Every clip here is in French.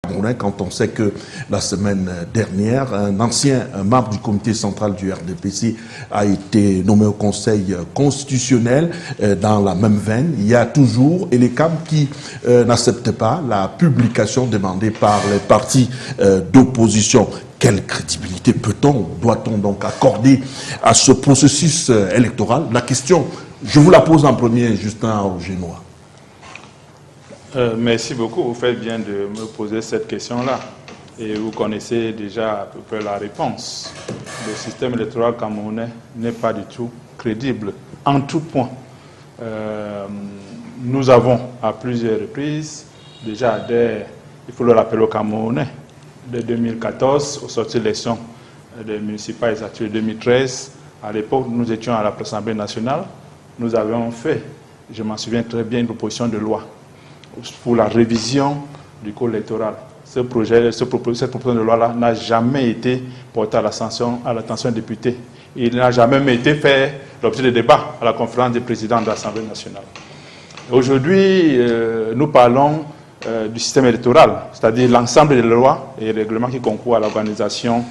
Quand on sait que la semaine dernière, un ancien membre du comité central du RDPC a été nommé au Conseil constitutionnel dans la même veine. Il y a toujours ELECAM qui n'accepte pas la publication demandée par les partis d'opposition. Quelle crédibilité peut-on, doit-on donc accorder à ce processus électoral? La question, je vous la pose en premier, Justin Augénois. Merci beaucoup, vous faites bien de me poser cette question-là. Et vous connaissez déjà à peu près la réponse. Le système électoral camerounais n'est pas du tout crédible, en tout point. Nous avons à plusieurs reprises, déjà il faut le rappeler aux Camerounais, de 2014, au sortir de l'élection des municipales et de 2013, à l'époque, nous étions à l'Assemblée nationale, nous avions fait, je m'en souviens très bien, une proposition de loi pour la révision du code électoral. Cette proposition de loi-là n'a jamais été portée à l'attention des députés. Il n'a jamais été fait l'objet de débat à la conférence des présidents de l'Assemblée nationale. Aujourd'hui, nous parlons du système électoral, c'est-à-dire l'ensemble des lois et règlements qui concourent à l'organisation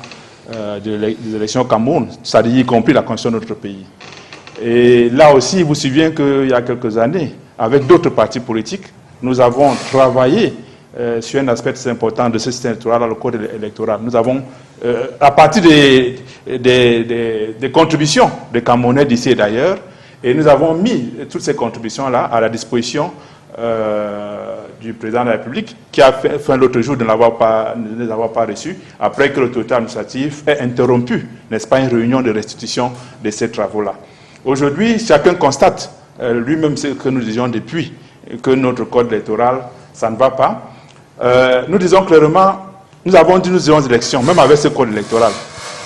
des élections au Cameroun, c'est-à-dire y compris la constitution de notre pays. Et là aussi, vous vous souvenez qu'il y a quelques années, avec d'autres partis politiques, nous avons travaillé sur un aspect très important de ce système électoral dans le code électoral. Nous avons, à partir des contributions des Camerounais d'ici et d'ailleurs, et nous avons mis toutes ces contributions-là à la disposition du président de la République, qui a fait l'autre jour de ne les avoir pas reçus, après que l'autorité administrative ait interrompu, n'est-ce pas, une réunion de restitution de ces travaux-là. Aujourd'hui, chacun constate, lui-même ce que nous disions depuis, que notre code électoral, ça ne va pas. Nous disons clairement, nous avons dit nous irons aux élections, même avec ce code électoral.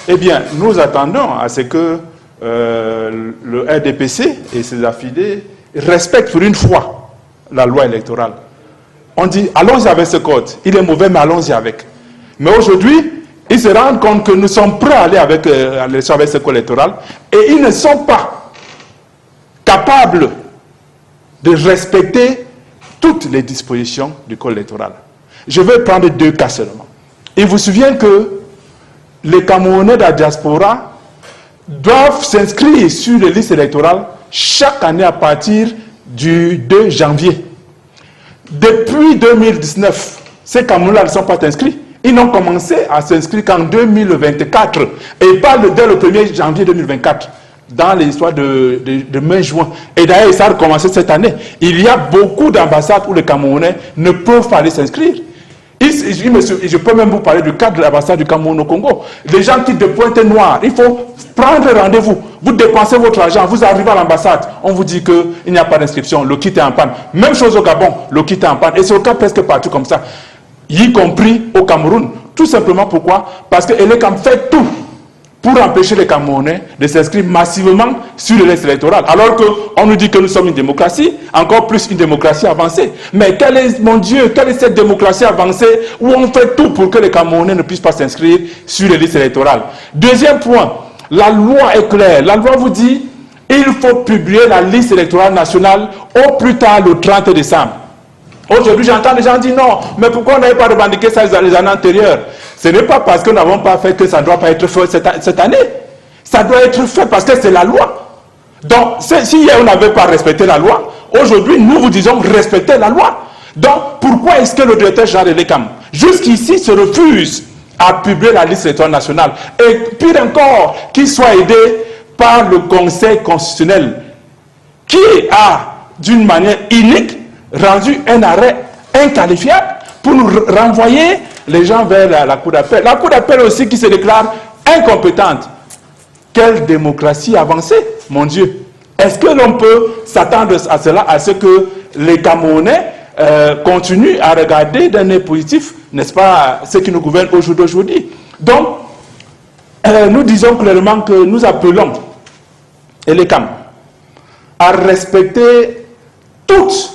Eh bien, nous attendons à ce que le RDPC et ses affiliés respectent pour une fois la loi électorale. On dit, allons-y avec ce code. Il est mauvais, mais allons-y avec. Mais aujourd'hui, ils se rendent compte que nous sommes prêts à aller à l'élection avec ce code électoral et ils ne sont pas capables de respecter toutes les dispositions du code électoral. Je vais prendre deux cas seulement. Il vous souvient que les Camerounais de la diaspora doivent s'inscrire sur les listes électorales chaque année à partir du 2 janvier. Depuis 2019, ces Camerounais ne sont pas inscrits. Ils n'ont commencé à s'inscrire qu'en 2024 et pas dès le 1er janvier 2024. Dans l'histoire de mai-juin. Et d'ailleurs, ça a recommencé cette année. Il y a beaucoup d'ambassades où les Camerounais ne peuvent pas aller s'inscrire. Je peux même vous parler du cadre de l'ambassade du Cameroun au Congo. Les gens quittent de Pointe-Noire. Il faut prendre rendez-vous. Vous dépensez votre argent, vous arrivez à l'ambassade. On vous dit qu'il n'y a pas d'inscription, le kit est en panne. Même chose au Gabon, le kit est en panne. Et c'est le cas presque partout comme ça. Y compris au Cameroun. Tout simplement pourquoi? Parce que ELECAM fait tout pour empêcher les Camerounais de s'inscrire massivement sur les listes électorales. Alors qu'on nous dit que nous sommes une démocratie, encore plus une démocratie avancée. Mais mon Dieu, quelle est cette démocratie avancée où on fait tout pour que les Camerounais ne puissent pas s'inscrire sur les listes électorales? Deuxième point, la loi est claire. La loi vous dit qu'il faut publier la liste électorale nationale au plus tard le 30 décembre. Aujourd'hui, j'entends des gens dire non, mais pourquoi on n'avait pas revendiqué ça les années antérieures? Ce n'est pas parce que nous n'avons pas fait que ça ne doit pas être fait cette année. Ça doit être fait parce que c'est la loi. Donc, si hier on n'avait pas respecté la loi, aujourd'hui, nous vous disons respecter la loi. Donc, pourquoi est-ce que le directeur général de l'ELECAM, jusqu'ici, se refuse à publier la liste électorale nationale? Et pire encore, qu'il soit aidé par le Conseil constitutionnel, qui a, d'une manière unique, rendu un arrêt inqualifiable pour nous renvoyer les gens vers la Cour d'appel. La Cour d'appel aussi qui se déclare incompétente. Quelle démocratie avancée, mon Dieu. Est-ce que l'on peut s'attendre à cela, à ce que les Camerounais continuent à regarder d'un œil positif, n'est-ce pas, ce qui nous gouverne aujourd'hui? Donc, nous disons clairement que nous appelons ELECAM à respecter toutes